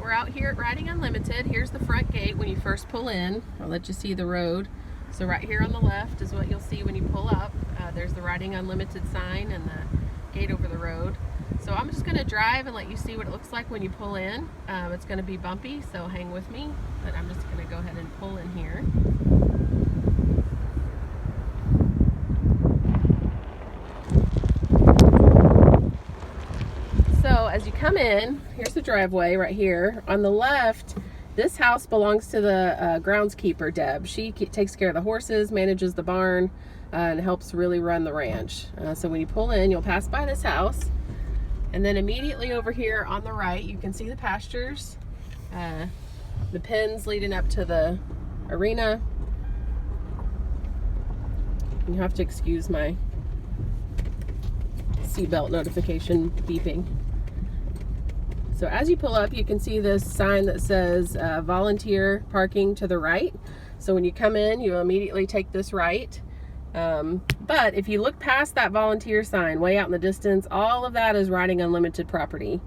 we're out here at Riding Unlimited. Here's the front gate when you first pull in. I'll let you see the road. So right here on the left is what you'll see when you pull up. There's the Riding Unlimited sign and the gate over the road. So I'm just gonna drive and let you see what it looks like when you pull in. It's gonna be bumpy, so hang with me. But I'm just gonna go ahead and pull in here. So as you come in, here's the driveway right here. On the left, this house belongs to the groundskeeper, Deb. She takes care of the horses, manages the barn, and helps really run the ranch. So when you pull in, you'll pass by this house. And then immediately over here on the right, you can see the pastures, the pens leading up to the arena. You have to excuse my seatbelt notification beeping. So as you pull up, you can see this sign that says volunteer parking to the right. So when you come in, you immediately take this right. But if you look past that volunteer sign way out in the distance, all of that is Riding Unlimited property.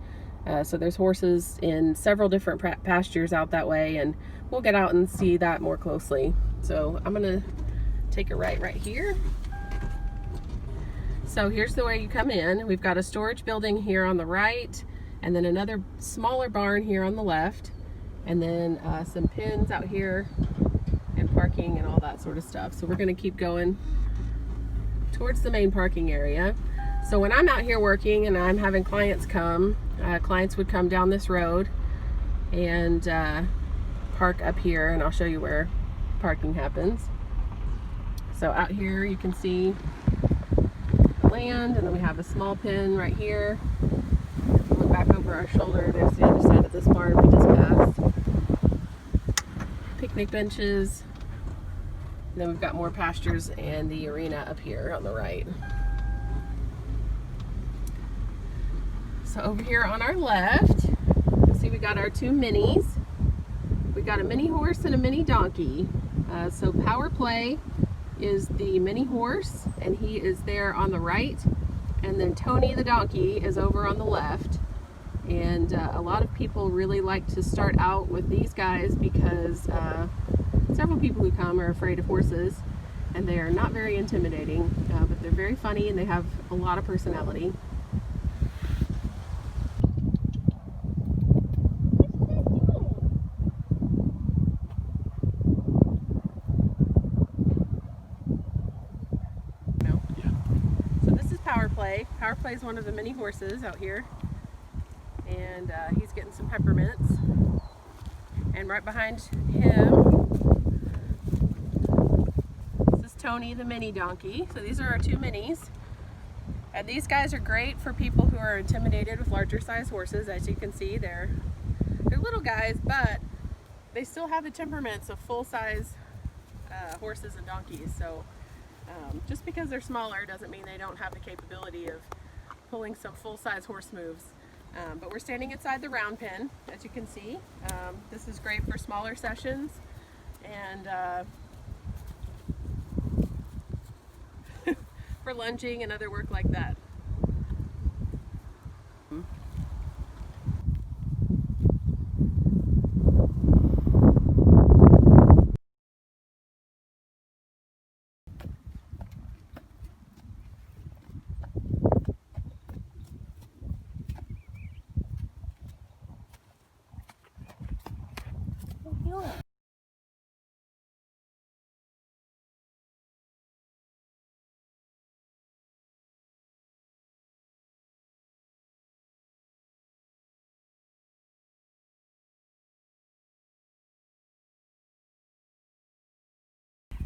So there's horses in several different pastures out that way, and we'll get out and see that more closely. So I'm gonna take a right here. So here's the way you come in. We've got a storage building here on the right, and then another smaller barn here on the left, and then some pens out here and parking and all that sort of stuff. So we're gonna keep going towards the main parking area. So when I'm out here working and I'm having clients come, clients would come down this road and park up here, and I'll show you where parking happens. So out here you can see the land, and then we have a small pen right here. Look back over our shoulder, there's the other side of this barn we just passed. Picnic benches. And then we've got more pastures and the arena up here on the right. So over here on our left, you'll see we got our two minis. We got a mini horse and a mini donkey. So Power Play is the mini horse, and he is there on the right. And then Tony the donkey is over on the left. And a lot of people really like to start out with these guys because several people who come are afraid of horses, and they are not very intimidating, but they're very funny and they have a lot of personality. So this is Power Play. Power Play is one of the mini horses out here, and he's getting some peppermints. And right behind him, this is Tony the mini donkey. So these are our two minis. And these guys are great for people who are intimidated with larger size horses. As you can see, they're little guys, but they still have the temperaments of full size horses and donkeys. So just because they're smaller doesn't mean they don't have the capability of pulling some full size horse moves. But we're standing inside the round pen, as you can see. This is great for smaller sessions and for lunging and other work like that.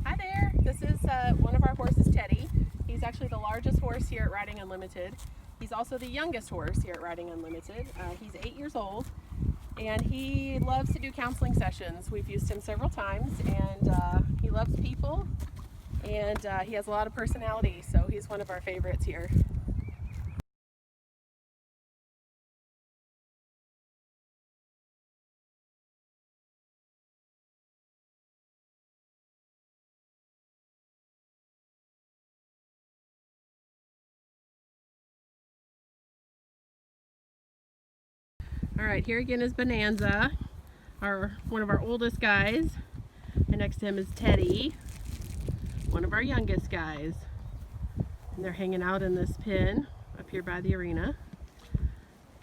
Hi there, this is one of our horses, Teddy. He's actually the largest horse here at Riding Unlimited. He's also the youngest horse here at Riding Unlimited. He's 8 years old, and he loves to do counseling sessions. We've used him several times, and he loves people, and he has a lot of personality, so he's one of our favorites here. All right, here again is Bonanza, one of our oldest guys, and next to him is Teddy, one of our youngest guys. And they're hanging out in this pen up here by the arena.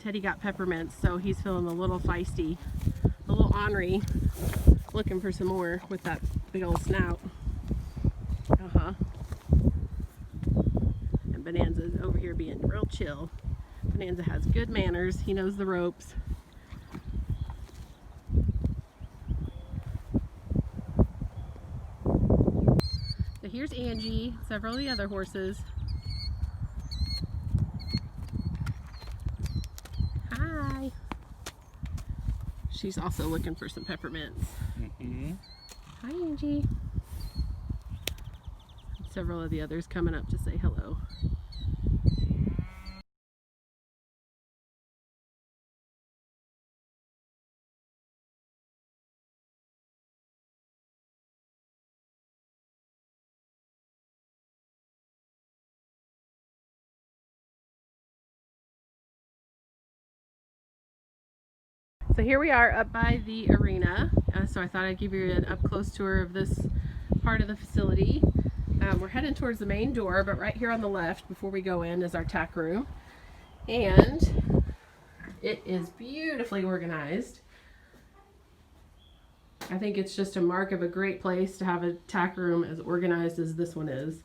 Teddy got peppermints, so he's feeling a little feisty, a little ornery, looking for some more with that big old snout. And Bonanza's over here being real chill. Bonanza has good manners. He knows the ropes. So here's Angie, several of the other horses. Hi. She's also looking for some peppermints. Hi, Angie. Several of the others coming up to say hello. So here we are up by the arena. So I thought I'd give you an up-close tour of this part of the facility. We're heading towards the main door, but right here on the left before we go in is our tack room. And it is beautifully organized. I think it's just a mark of a great place to have a tack room as organized as this one is.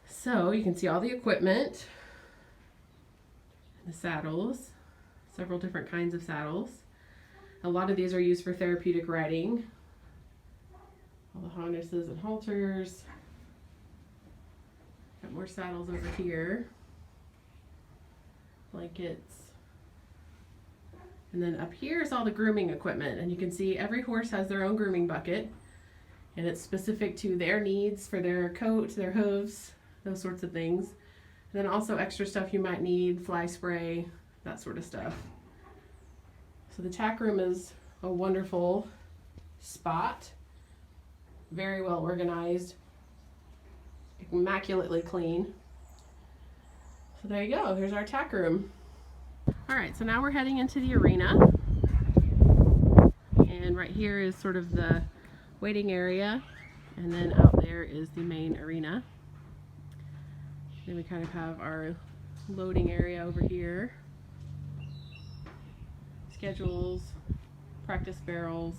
So you can see all the equipment, the saddles, several different kinds of saddles. A lot of these are used for therapeutic riding. All the harnesses and halters. Got more saddles over here. Blankets. And then up here is all the grooming equipment. And you can see every horse has their own grooming bucket. And it's specific to their needs for their coat, their hooves, those sorts of things. And then also extra stuff you might need, fly spray, that sort of stuff. So the tack room is a wonderful spot. Very well organized, immaculately clean. So there you go, here's our tack room. All right, so now we're heading into the arena. And right here is sort of the waiting area. And then out there is the main arena. Then we kind of have our loading area over here. Schedules, practice barrels.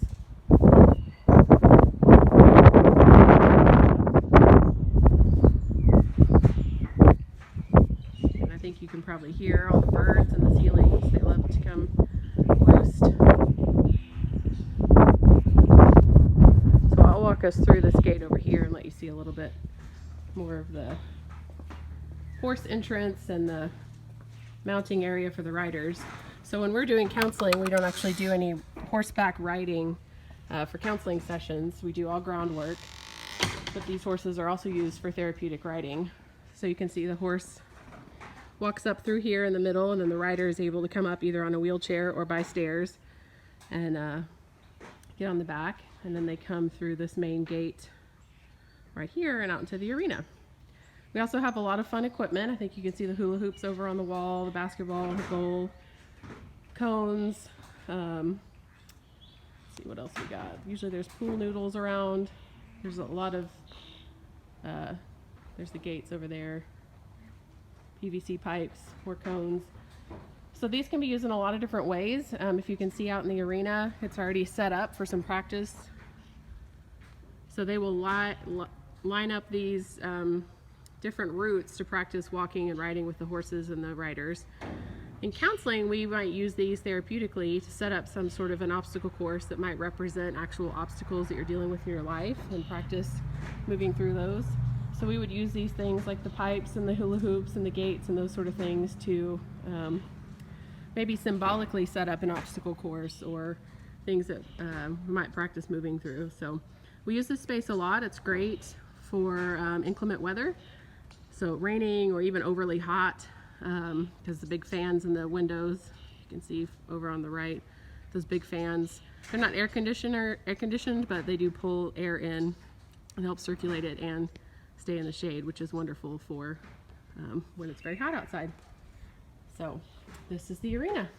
And I think you can probably hear all the birds in the ceilings. They love to come roost. So I'll walk us through this gate over here and let you see a little bit more of the horse entrance and the mounting area for the riders. So when we're doing counseling, we don't actually do any horseback riding for counseling sessions. We do all groundwork, but these horses are also used for therapeutic riding. So you can see the horse walks up through here in the middle, and then the rider is able to come up either on a wheelchair or by stairs and get on the back, and then they come through this main gate right here and out into the arena. We also have a lot of fun equipment. I think you can see the hula hoops over on the wall, the basketball, the goal, cones. Let's see what else we got. Usually there's pool noodles around. There's a lot of, there's the gates over there. PVC pipes, more cones. So these can be used in a lot of different ways. If you can see out in the arena, it's already set up for some practice. So they will line up these different routes to practice walking and riding with the horses and the riders. In counseling, we might use these therapeutically to set up some sort of an obstacle course that might represent actual obstacles that you're dealing with in your life and practice moving through those. So we would use these things like the pipes and the hula hoops and the gates and those sort of things to maybe symbolically set up an obstacle course or things that we might practice moving through. So we use this space a lot. It's great for inclement weather. So raining or even overly hot. Because the big fans in the windows, you can see over on the right, those big fans, they're not air conditioned, but they do pull air in and help circulate it and stay in the shade, which is wonderful for when it's very hot outside. So this is the arena.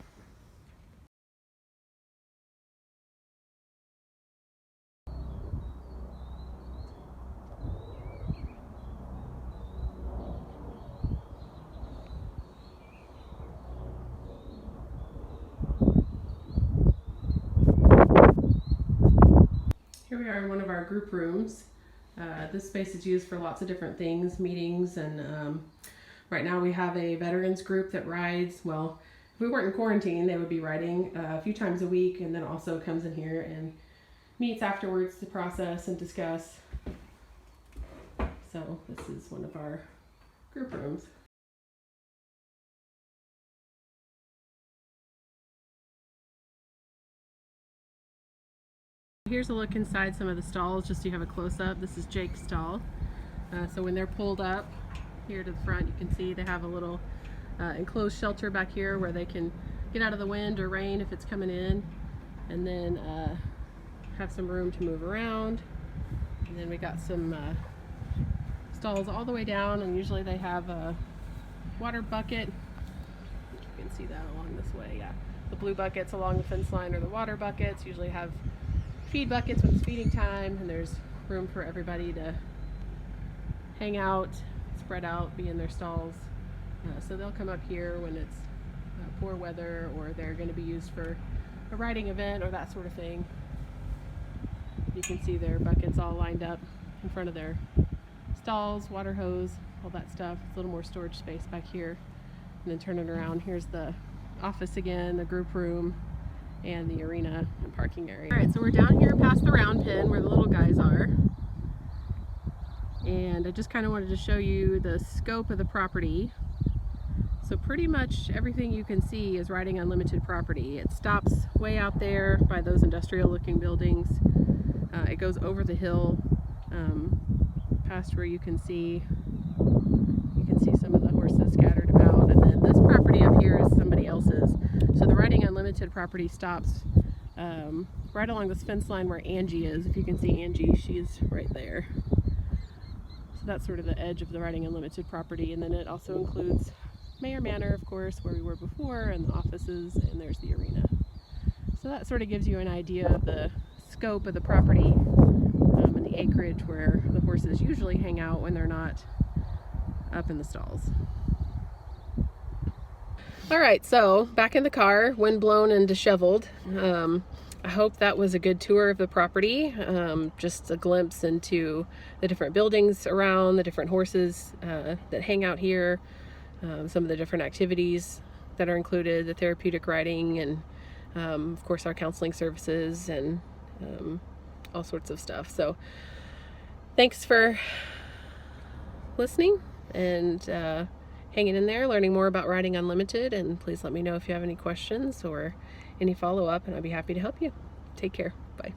we are in one of our group rooms. This space is used for lots of different things, meetings, and right now we have a veterans group that rides. Well, if we weren't in quarantine, they would be riding a few times a week, and then also comes in here and meets afterwards to process and discuss. So this is one of our group rooms. Here's a look inside some of the stalls, just so you have a close-up. This is Jake's stall. So when they're pulled up here to the front, you can see they have a little enclosed shelter back here where they can get out of the wind or rain if it's coming in, and then have some room to move around. And then we got some stalls all the way down, and usually they have a water bucket. You can see that along this way. Yeah, the blue buckets along the fence line are the water buckets. Usually have feed buckets when it's feeding time, and there's room for everybody to hang out, spread out, be in their stalls. So they'll come up here when it's poor weather, or they're going to be used for a riding event or that sort of thing. You can see their buckets all lined up in front of their stalls, water hose, all that stuff. It's a little more storage space back here. And then turn it around, here's the office again, the group room, and the arena and parking area. Alright, so we're down here past the round pen where the little guys are. And I just kind of wanted to show you the scope of the property. So pretty much everything you can see is Riding Unlimited property. It stops way out there by those industrial looking buildings. It goes over the hill past where you can see some of the horses scattered about, and then this property up here is somebody else's. So the Riding Unlimited property stops right along this fence line where Angie is. If you can see Angie, she's right there. So that's sort of the edge of the Riding Unlimited property, and then it also includes Mayor Manor, of course, where we were before, and the offices, and there's the arena. So that sort of gives you an idea of the scope of the property and the acreage where the horses usually hang out when they're not up in the stalls. All right, so back in the car, windblown and disheveled. I hope that was a good tour of the property, just a glimpse into the different buildings around, the different horses that hang out here, some of the different activities that are included, the therapeutic riding, and of course our counseling services, and all sorts of stuff. So thanks for listening and hanging in there, learning more about Riding Unlimited, and please let me know if you have any questions or any follow-up, and I'd be happy to help you. Take care. Bye.